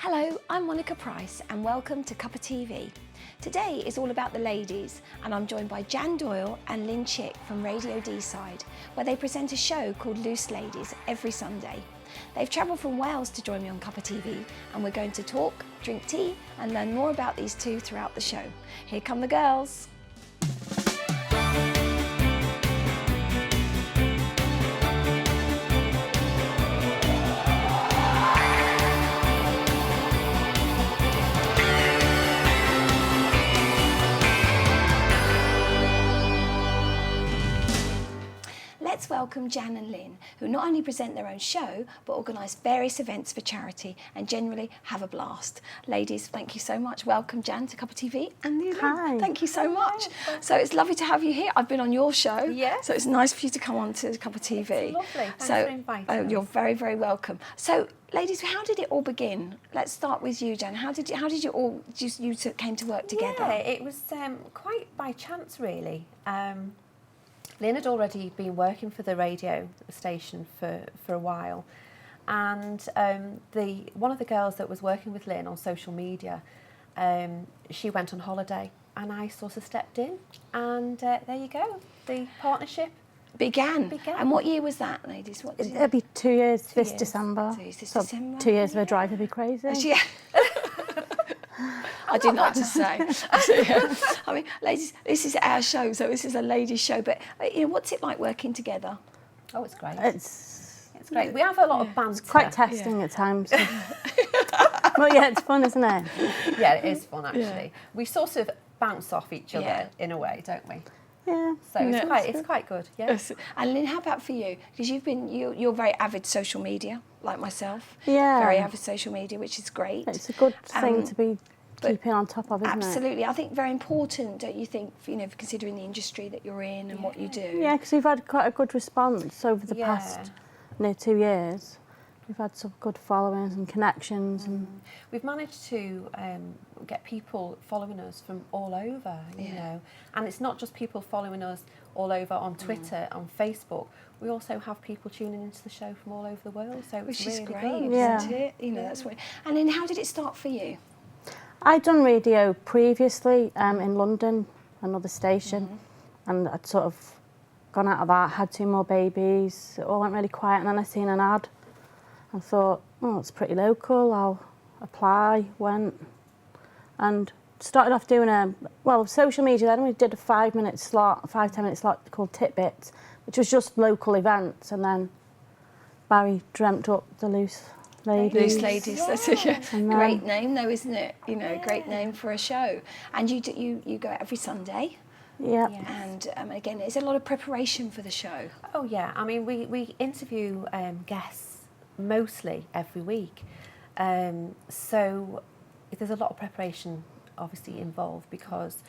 Hello, I'm Monica Price and welcome to Cuppa TV. Today is all about the ladies and I'm joined by Jan Doyle and Lynn Chick from Radio Deeside, where they present a show called Loose Ladies every Sunday. They've travelled from Wales to join me on Cuppa TV and we're going to talk, drink tea and learn more about these two throughout the show. Here come the girls. Let's welcome Jan and Lynn, who not only present their own show, but organise various events for charity and generally have a blast. Ladies, thank you so much. Welcome, Jan, to Cuppa TV. And Lynn, hi. Thank you so much. So it's lovely to have you here. I've been on your show, Yes. so it's nice for you to come on to Cuppa TV. It's lovely. Thanks for inviting us. You're very, very welcome. So, ladies, how did it all begin? Let's start with you, Jan. How did you all you two came to work together? Yeah, it was quite by chance, really. Lynn had already been working for the radio station for a while, and one of the girls that was working with Lynn on social media, she went on holiday, and I sort of stepped in, and there you go, the partnership began. And what year was that, ladies? It'll be 2 years this years. December. 2 years this So December. 2 years of a drive would be crazy. Yeah. I didn't know what to say. I mean, ladies, this is our show, so this is a ladies' show. But what's it like working together? Oh, it's great. It's great. We have a lot of banter. It's quite testing at times. Well, yeah, it's fun, isn't it? Yeah, it is fun actually. Yeah. We sort of bounce off each other in a way, don't we? Yeah. So it's quite good. Yeah. Yes. And Lynn, how about for you? Because you're very avid social media, like myself. Yeah. Very avid social media, which is great. It's a good thing to be keeping on top of, isn't it? Absolutely. I think very important, don't you think, for considering the industry that you're in and what you do? Yeah, because we've had quite a good response over the past 2 years. We've had some good followings and connections. And we've managed to get people following us from all over, you know. And it's not just people following us all over on Twitter, on Facebook. We also have people tuning into the show from all over the world. So Which it's is really great, good. isn't it? That's what. And then how did it start for you? I'd done radio previously in London, another station, and I'd sort of gone out of that, had 2 more babies, it all went really quiet, and then I seen an ad. I thought, oh, it's pretty local, I'll apply, went, and started off doing social media. Then we did a 5-10 minute slot called Tidbits, which was just local events, and then Barry dreamt up the Loose Ladies. Loose Ladies, that's a great name though, isn't it? Great name for a show. And you go every Sunday. Yeah. And again, is there a lot of preparation for the show? Oh yeah, I mean we interview guests mostly every week, so there's a lot of preparation obviously involved because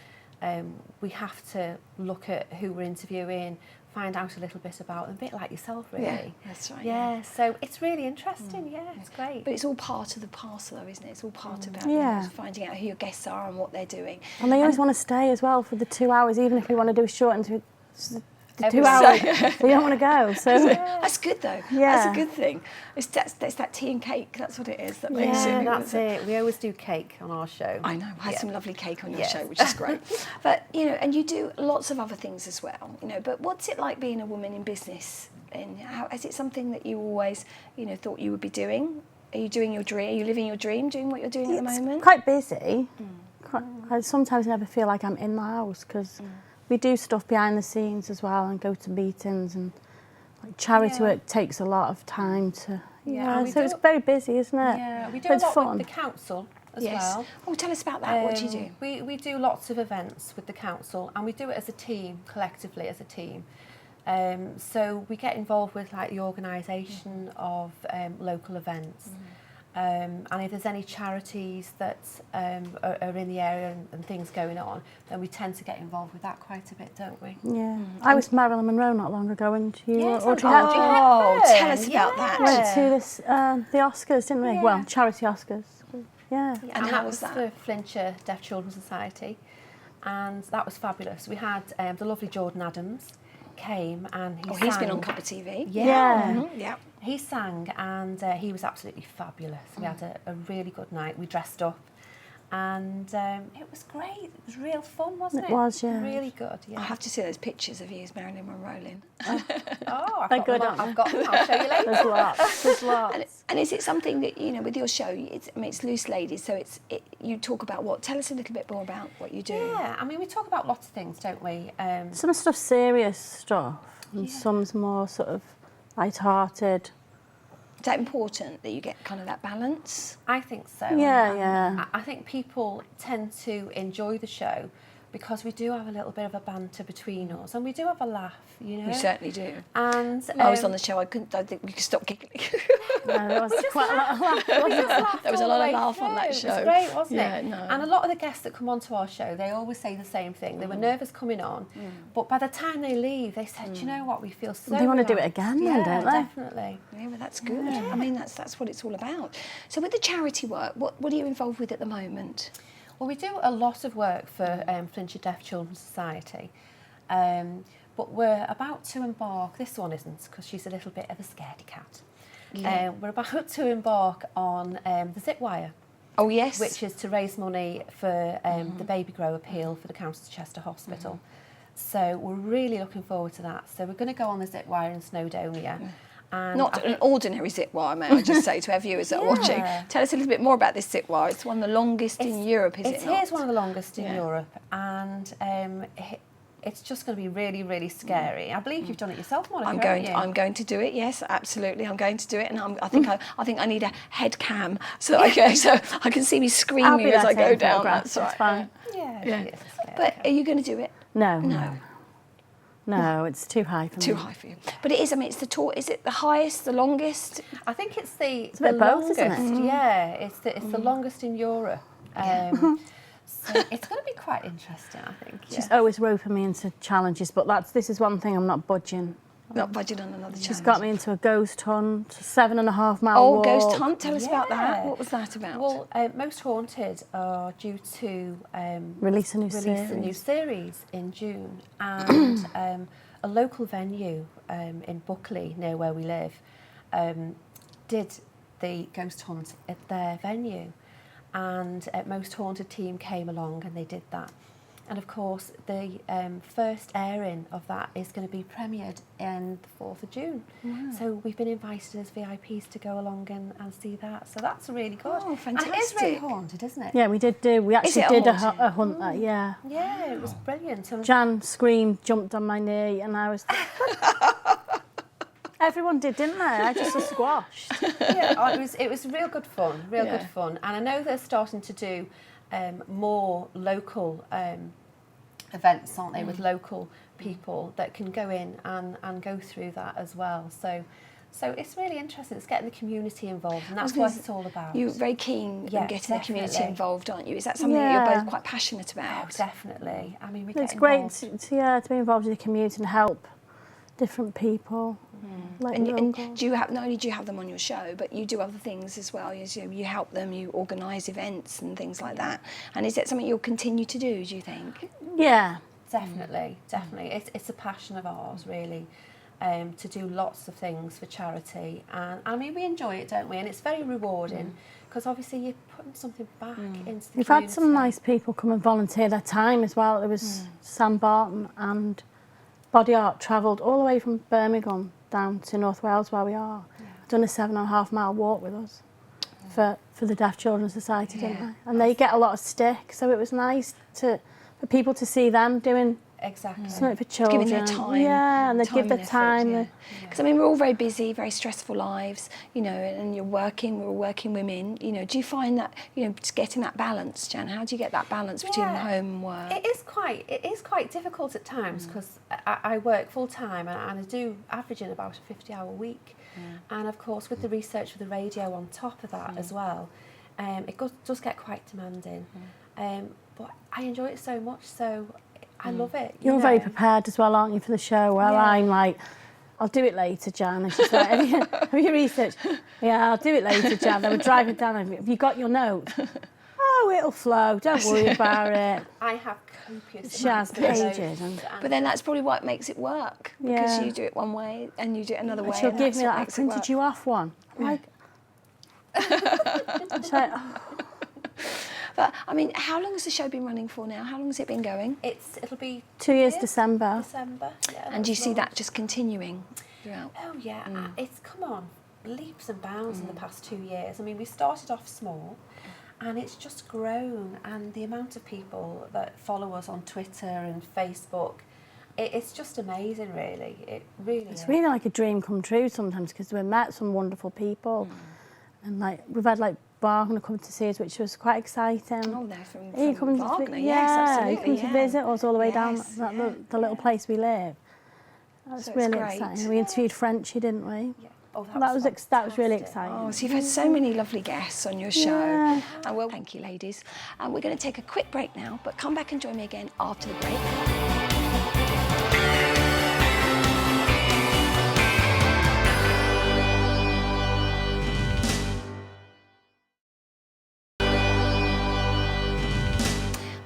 we have to look at who we're interviewing, find out a little bit about them, a bit like yourself really. Yeah, that's right. Yeah, so it's really interesting, it's great. But it's all part of the parcel though, isn't it? It's all part about finding out who your guests are and what they're doing. And they always want to stay as well for the 2 hours, even if we want to do a short interview. The 2 hours, they don't want to go. So that's good though. Yeah. That's a good thing. It's that tea and cake. That's what it is. That makes it. Yeah, that's it. We always do cake on our show. I know. I had some lovely cake on your show, which is great. But and you do lots of other things as well. But what's it like being a woman in business? And how is it something that you always thought you would be doing? Are you doing your dream? Are you living your dream? Doing what you're doing at the moment? Quite busy. I sometimes never feel like I'm in the house because. We do stuff behind the scenes as well and go to meetings and charity work takes a lot of time to... so it's very busy, isn't it? Yeah, we do but a lot fun. with the council as well. Oh, tell us about that. What do you do? We do lots of events with the council and we do it as a team, collectively as a team. So we get involved with the organisation of local events. And if there's any charities that are in the area and things going on, then we tend to get involved with that quite a bit, don't we? Yeah. I was Marilyn Monroe not long ago, and you Audrey Hepburn. Hepburn. Tell us about that. Went to the Oscars, didn't we? Yeah. Well, charity Oscars. Yeah. And how was that? For Flintshire Deaf Children's Society, and that was fabulous. We had the lovely Jordan Adams came and he's been on Cuppa TV. Yeah. Mm-hmm. Yeah. He sang, and he was absolutely fabulous. We had a really good night. We dressed up, and it was great. It was real fun, wasn't it? It was, yeah. Really good, yeah. I have to see those pictures of you as Marilyn Monroe, Lynn. Oh, I've They're got good, them. aren't I've got them. I'll show you later. There's lots. There's lots. And is it something that, you know, with your show, it's Loose Ladies, so you talk about what? Tell us a little bit more about what you do. Yeah, I mean, we talk about lots of things, don't we? Some stuff's serious stuff, and some's more sort of light-hearted. Is that important that you get kind of that balance? I think so. Yeah. I think people tend to enjoy the show because we do have a little bit of a banter between us, and we do have a laugh, you know. We certainly do. And I was on the show. I think we could stop giggling. No, there was quite a lot of laugh. There was a lot of laugh on that show. It was great, wasn't Yeah, it? no. And a lot of the guests that come onto our show, they always say the same thing. They were nervous coming on, but by the time they leave, they said, "Do you know what? We feel so." They want to do it relaxed." again, yeah, then, don't they? Definitely. Yeah, well, that's good. I mean, that's what it's all about. So with the charity work, what are you involved with at the moment? Well, we do a lot of work for Flintshire Deaf Children's Society, but we're about to embark. This one isn't, because she's a little bit of a scaredy cat. Yeah. We're about to embark on the Zip Wire, Oh, yes. which is to raise money for the Baby Grow appeal for the County of Chester Hospital. So we're really looking forward to that. So we're going to go on the Zip Wire in Snowdonia. And Not an ordinary zip wire, may I just say to our viewers that are watching. Tell us a little bit more about this zip wire. It's one of the longest in Europe, is it not? It is one of the longest in Europe, and it's just going to be really, really scary. I believe you've done it yourself, Monica. I'm going to do it. Yes, absolutely. I'm going to do it, and I think I need a head cam so I can see me screaming as I go down. That's right. Fine. Yeah. It is scary. But are you going to do it? No, it's too high for me. Too high for you. But it is. I mean, it's the tall. Is it the highest, the longest? I think it's the a bit both, longest. isn't it? Yeah, it's the longest in Europe. So it's going to be quite interesting, I think. She's always roping me into challenges, but this is one thing I'm not budging. Not budging on another challenge. She's got me into a ghost hunt, 7.5 mile Oh, walk. ghost hunt. Tell us about that. What was that about? Well, Most Haunted are due to Release a new series in June, and a local venue in Buckley, near where we live, did the ghost hunt at their venue, and Most Haunted team came along and they did that. And of course, the first airing of that is going to be premiered in the 4th of June. Wow. So we've been invited as VIPs to go along and see that. So that's really good. Oh, fantastic. And it is really haunted, isn't it? Yeah, we actually did a hunt that, yeah. Yeah, it was brilliant. Jan screamed, jumped on my knee, and I was... Everyone did, didn't they? I just was squashed. Yeah, it was real good fun, good fun. And I know they're starting to do more local events, aren't they, with local people that can go in and go through that as well. So it's really interesting. It's getting the community involved, and that's what it's all about. You're very keen on getting the community involved, aren't you? Is that something that you're both quite passionate about? Oh, definitely. I mean, it's great to be involved in the community and help different people. Like and do you have, not only do you have them on your show, but you do other things as well. You help them, you organise events and things like that. And is that something you'll continue to do, do you think? Yeah. Definitely. It's a passion of ours, really, to do lots of things for charity. And I mean, we enjoy it, don't we? And it's very rewarding, because obviously you're putting something back into the community. We've had some nice people come and volunteer their time as well. There was Sam Barton and Body Art travelled all the way from Birmingham down to North Wales, where we are. Done a 7.5 mile walk with us for the Deaf Children's Society, didn't they? And they get a lot of stick, so it was nice for people to see them doing something for children. Giving their time. Yeah, and they give their time. Because I mean, we're all very busy, very stressful lives, and we're all working women. Do you find that, just getting that balance, Jan? How do you get that balance between home and work? It is quite difficult at times, because I work full time and I do averaging about a 50-hour week. And of course, with the research for the radio on top of that as well, it does get quite demanding. But I enjoy it so much, so I love it. You're very prepared as well, aren't you, for the show? Well, I'm like, I'll do it later, Jan. And she's like, have you researched? Yeah, I'll do it later, Jan. They were driving down. Have you got your note? Oh, Oh, it'll flow. Don't worry about it. I have copious She has amounts of pages. notes But then that's probably what makes it work, because Yeah. you do it one way and you do it another way. She'll and give that's me what that. I makes it printed work. you off one. I'm like, she's like, oh. But I mean, how long has the show been running for now? How long has it been going? It'll be 2 years December. December. Yeah, And do you that's see right. that just continuing throughout? Oh yeah, it's come on leaps and bounds in the past 2 years. I mean, we started off small, and it's just grown. And the amount of people that follow us on Twitter and Facebook, it's just amazing, really. It really It's is. really like a dream come true sometimes, because we've met some wonderful people, and like we've had like Wagner come to see us, which was quite exciting. Oh, they're from He comes Wagner, to, yes, absolutely. he comes to visit us all the way down Yes, the little place we live. That's So it's really great. exciting. We interviewed Frenchie, didn't we? Yeah. Oh, That was really fantastic. exciting. Oh, so you've had so many lovely guests on your show. Yeah. And well, thank you, ladies. And we're going to take a quick break now, but come back and join me again after the break.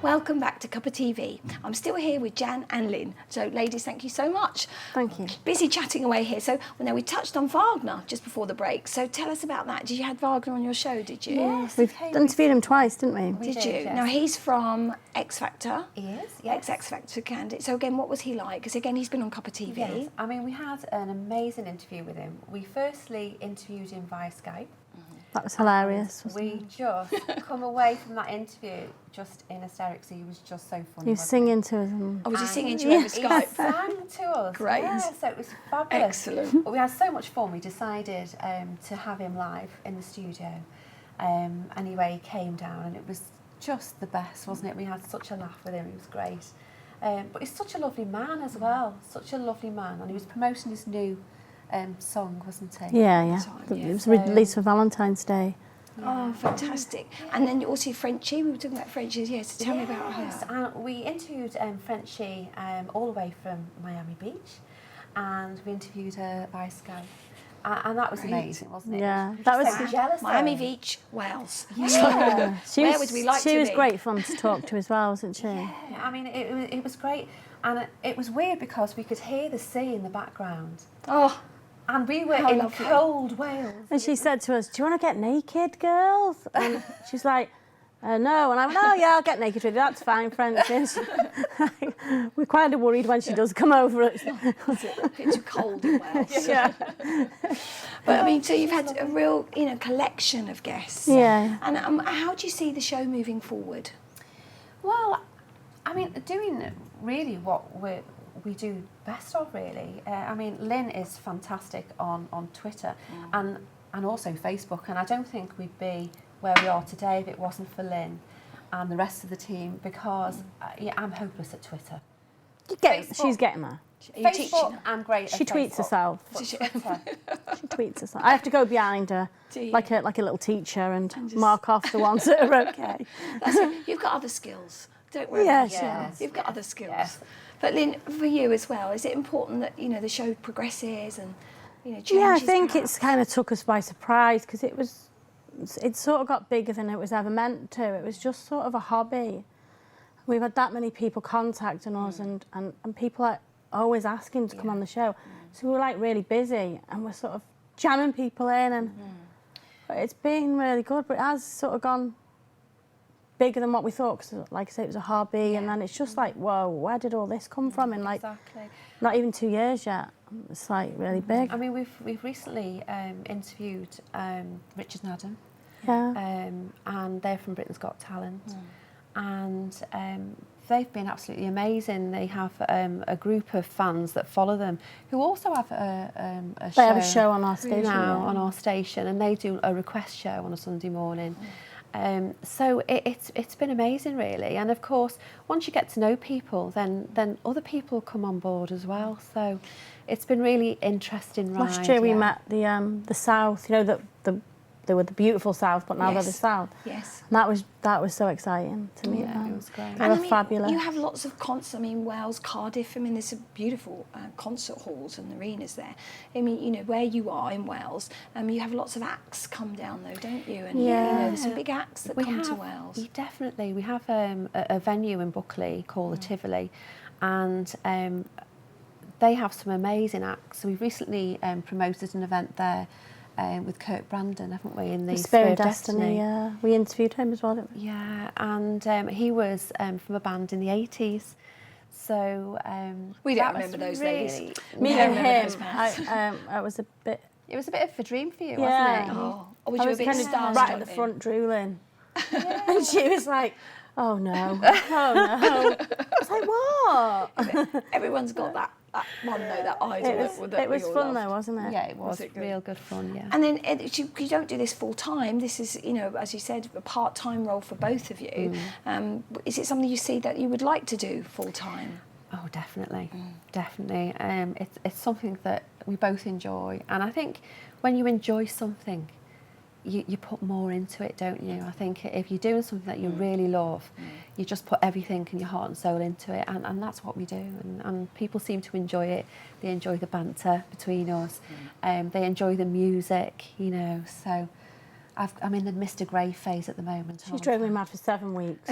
Welcome back to Cuppa TV. I'm still here with Jan and Lynn. So, ladies, thank you so much. Thank you. Busy chatting away here. So, now we touched on Wagner just before the break. So, tell us about that. Did you have Wagner on your show? Did you? Yes, We've okay, interviewed him twice, didn't we? We Did did, you? yes. Now he's from X Factor. He is, yes. X Factor candidate. So again, what was he like? Because again, he's been on Cuppa TV. Yes, I mean, we had an amazing interview with him. We firstly interviewed him via Skype. That was hilarious. wasn't We just come away from that interview just in hysterics. He was just so funny. he was wasn't singing to us. And Oh, was he And singing to you over He Skype? sang to us. Great. Yeah, so it was fabulous. Excellent. But we had so much fun. We decided to have him live in the studio. Anyway, he came down and it was just the best, wasn't it? We had such a laugh with him. It was great. But he's such a lovely man as well. Such a lovely man. And he was promoting his new song, wasn't he? yeah. Time, yeah. It was released for Valentine's Day. Oh, fantastic. And then you also Frenchie. We were talking about Frenchie. Yes, tell me about Yes, her. and we interviewed Frenchie all the way from Miami Beach, and we interviewed her by Skype. And that was Great. amazing, wasn't it? Yeah, We were that just was- so jealous of Miami her. Beach, Wales. Yeah. Where would we like she to was be? great fun to talk to as well, wasn't she? Yeah, I mean, it was great. And it was weird because we could hear the sea in the background. Oh, And we were How in lovely. cold Wales. And she said to us, "Do you want to get naked, girls?" And she's like, "No." And I went, "Oh yeah, I'll get naked with you. That's fine, Francis." We're kind of worried when she does come over. it's a bit too cold in Wales. Yeah. But I mean, so you've had a real, collection of guests. Yeah. And how do you see the show moving forward? Well, I mean, doing really what we do best of, really. I mean, Lynn is fantastic on Twitter and also Facebook, and I don't think we'd be where we are today if it wasn't for Lynn and the rest of the team, because I'm hopeless at Twitter. She's getting there. Are you teaching Facebook, her? I'm great She at tweets Facebook. herself. But She- Twitter, She tweets herself. I have to go behind her Do you? like a little teacher and just- mark off the ones that are okay. That's it. You've got other skills. Don't worry. Yeah, about she it. has. You've got other skills. Yes. But Lynn, for you as well, is it important that the show progresses and changes? Yeah, I think perhaps? it's kind of took us by surprise, because it sort of got bigger than it was ever meant to. It was just sort of a hobby. We've had that many people contacting us and people are always asking to come on the show. So we were like really busy and we're sort of jamming people in, and but it's been really good, but it has sort of gone bigger than what we thought, because like I said, it was a hobby, and then it's just like, whoa, where did all this come from in like exactly. not even 2 years yet? It's like really big. I mean, we've recently interviewed Richard and Adam, Yeah. and they're from Britain's Got Talent, and they've been absolutely amazing. They have a group of fans that follow them who also have a show. They have a show on our station now yeah. on our station, and they do a request show on a Sunday morning. So it's been amazing, really. And of course, once you get to know people, then other people come on board as well. So it's been really interesting ride. Last year we yeah. met the South, the they were the beautiful South, but now they're the Yes. South. Yes. And that was so exciting to meet them. It was great. They And were fabulous. you have lots of concerts. I mean, Wales, Cardiff. I mean, there's some beautiful concert halls and arenas there. I mean, you know, where you are in Wales, you have lots of acts come down though, don't you? And you know, there's some big acts that come to Wales. Definitely. We have a venue in Buckley called the Tivoli, and they have some amazing acts. So we've recently promoted an event there with Kirk Brandon, haven't we, in the Spare Destiny. Yeah, we interviewed him as well, didn't we? Yeah, and he was from a band in the 80s. So We don't that remember was those really, ladies. Me No, and remember him, those bands. I was a bit. It was a bit of a dream for you, Yeah. wasn't it? Oh, or was I you a was bit kind of starstruck right at the then? front drooling, and she was like, "Oh no, oh no!" I was like, "What?" Everyone's got that one though, that idol. It was fun though, wasn't it? Yeah, it was it good? real good fun, yeah. And then you don't do this full time. This is, you know, as you said, a part-time role for both of you. Is it something you see that you would like to do full time? Oh, definitely, definitely. It's something that we both enjoy, and I think when you enjoy something, you put more into it, don't you? I think if you're doing something that you really love, you just put everything and your heart and soul into it, and that's what we do. And people seem to enjoy it. They enjoy the banter between us. They enjoy the music, you know. So I'm in the Mr. Grey phase at the moment. She's drove me mad for 7 weeks.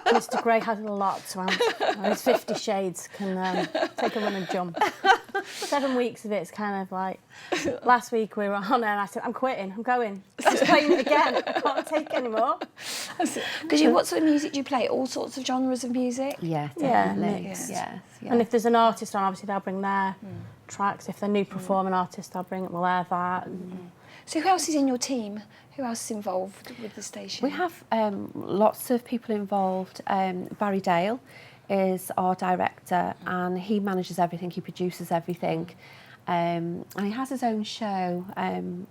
Mr. Grey has a lot to answer. His 50 Shades can take a run and jump. 7 weeks of it's kind of like, last week we were on there and I said, I'm quitting, I'm going. She's playing it again, I can't take it anymore. Because what sort of music do you play? All sorts of genres of music? Yeah, Yeah, definitely. mixed. Yes, yeah. And if there's an artist on, obviously they'll bring their tracks. If they're new performing artist, I'll bring it, we'll air that. So who else is in your team? Who else is involved with the station? We have lots of people involved. Barry Dale is our director, and he manages everything, he produces everything. And he has his own show,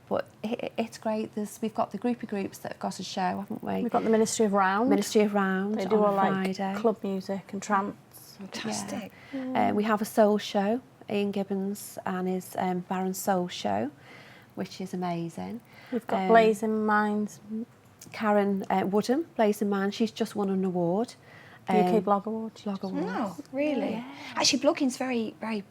but it's great. We've got the groupie groups that have got a show, haven't we? We've got the Ministry of Round. Ministry of Round They do on all like Friday. club music and trance. Fantastic. We have a soul show, Ian Gibbons and his Baron Soul show, which is amazing. We've got Blazing Minds, Karen Woodham, Blazing Man, she's just won an award. UK Blog Award. Oh, really? Yeah. Actually, blogging's very, very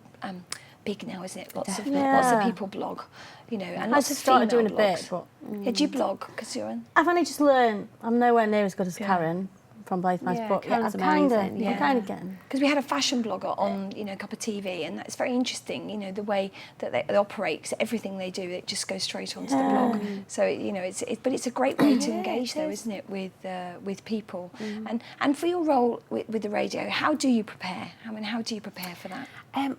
big now, isn't it? Lots of Yeah. people blog, you know, and I lots just of started doing a female bit, blogs. but Yeah, do you blog? Because you're on. I've only just learned. I'm nowhere near as good as Karen from Blazing Minds, Yeah, but Karen's I'm kind amazing, of getting. Because we had a fashion blogger on, you know, Cuppa TV, and that's very interesting. You know, the way that they operate, everything they do, it just goes straight onto the blog. So you know, but it's a great way to engage, though, isn't it, with people? And for your role with the radio, how do you prepare? I mean, how do you prepare for that?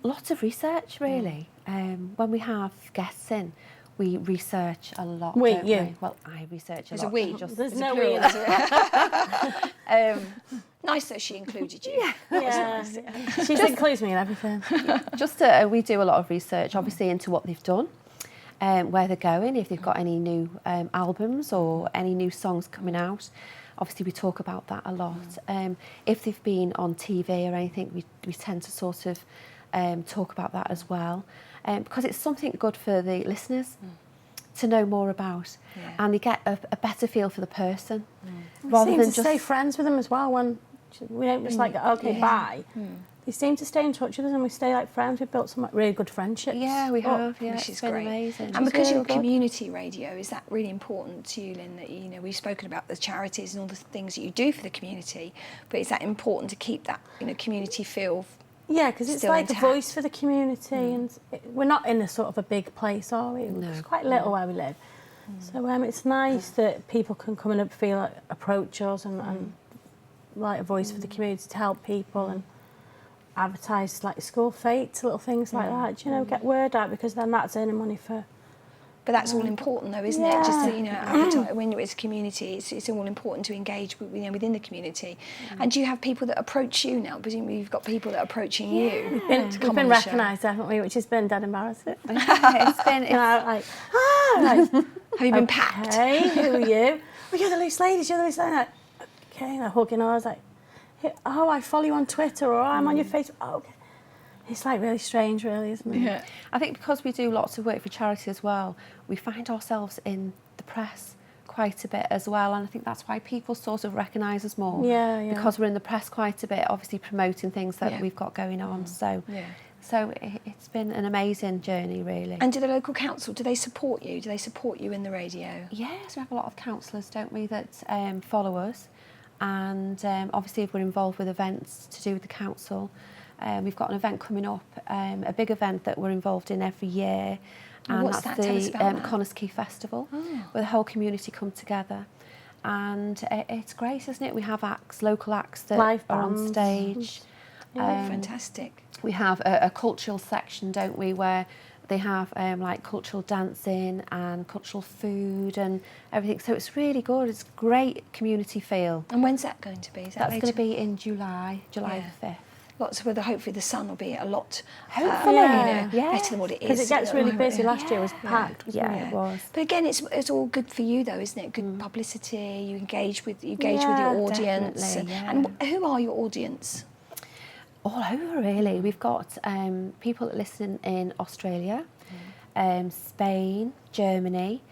Lots of research, really. When we have guests in, we research a lot. We, don't you. we? Well, I research a There's lot. a we. Just, There's There's a no plural, we. isn't it? Nice that she included you. Yeah, she includes me in everything. we do a lot of research, obviously, into what they've done, where they're going, if they've got any new albums or any new songs coming out. Obviously, we talk about that a lot. If they've been on TV or anything, we tend to sort of talk about that as well, because it's something good for the listeners to know more about, and they get a better feel for the person, rather We than seem to just stay friends with them as well. When we don't just like okay, bye. They seem to stay in touch with us, and we stay like friends. We've built some like, really good friendships. Yeah, we have. Yeah, which it's is been great. amazing. And because really you're good. community radio, is that really important to you, Lynn? That, you know, we've spoken about the charities and all the things that you do for the community, but is that important to keep that, you know, community feel? Yeah, because it's Still like intact. a voice for the community, and we're not in a sort of a big place, are we? No. It's quite little where we live. So it's nice that people can come and feel like, approach us and like a voice for the community to help people and advertise like school fates, little things like that. You know, get word out, because then that's earning money for. But that's all important, though, isn't it? Just to, you know, advertise, when it's a community, it's all important to engage with, you know, within the community. And do you have people that approach you now? Presumably, you've got people that are approaching you. to We've come been on the show. recognised, haven't we? Which has been dead embarrassing. It's been. You know, like, like, Have you been packed? hey, who are you? Oh, you're the loose ladies. You're the loose ladies. Like, okay, they're hugging her. I was like, oh, I follow you on Twitter, or I'm on your Facebook. Oh, okay. It's like really strange, really, isn't it? Yeah. I think because we do lots of work for charity as well, we find ourselves in the press quite a bit as well, and I think that's why people sort of recognise us more. Yeah. Because we're in the press quite a bit, obviously promoting things that we've got going on. So it's been an amazing journey, really. And do the local council, do they support you? Do they support you in the radio? Yes, we have a lot of councillors, don't we, that follow us. And obviously if we're involved with events to do with the council, we've got an event coming up, a big event that we're involved in every year. And what's that's that? Tell us the about that. Connors Quay Festival, where the whole community come together. And it's great, isn't it? We have acts, local acts that Live are on bands. stage. Fantastic. We have a cultural section, don't we, where they have like cultural dancing and cultural food and everything. So it's really good. It's great community feel. And when's that going to be? Is that That's going to be in July the 5th. Lots of hopefully the sun will be a lot Hopefully, better than what it is. Because it gets really busy. Last year was packed. Yeah, it was. But again, it's all good for you though, isn't it? Good publicity. You engage with your audience. Definitely, And who are your audience? All over, really. We've got people that listen in Australia, Spain, Germany,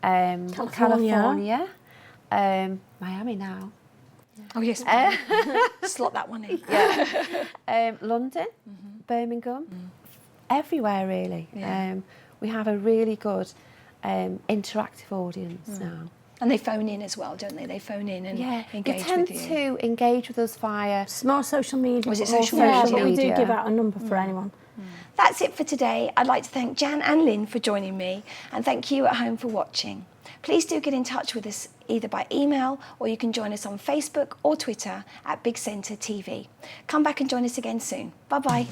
California, Miami now. Oh yes, slot that one in. London, Birmingham, everywhere really. Yeah. We have a really good interactive audience now. And they phone in as well, don't they? They phone in and engage they tend with you. to engage with us via More social media. Was it more social media? but we do give out a number for anyone. That's it for today. I'd like to thank Jan and Lynn for joining me, and thank you at home for watching. Please do get in touch with us either by email, or you can join us on Facebook or Twitter at Big Centre TV. Come back and join us again soon. Bye-bye.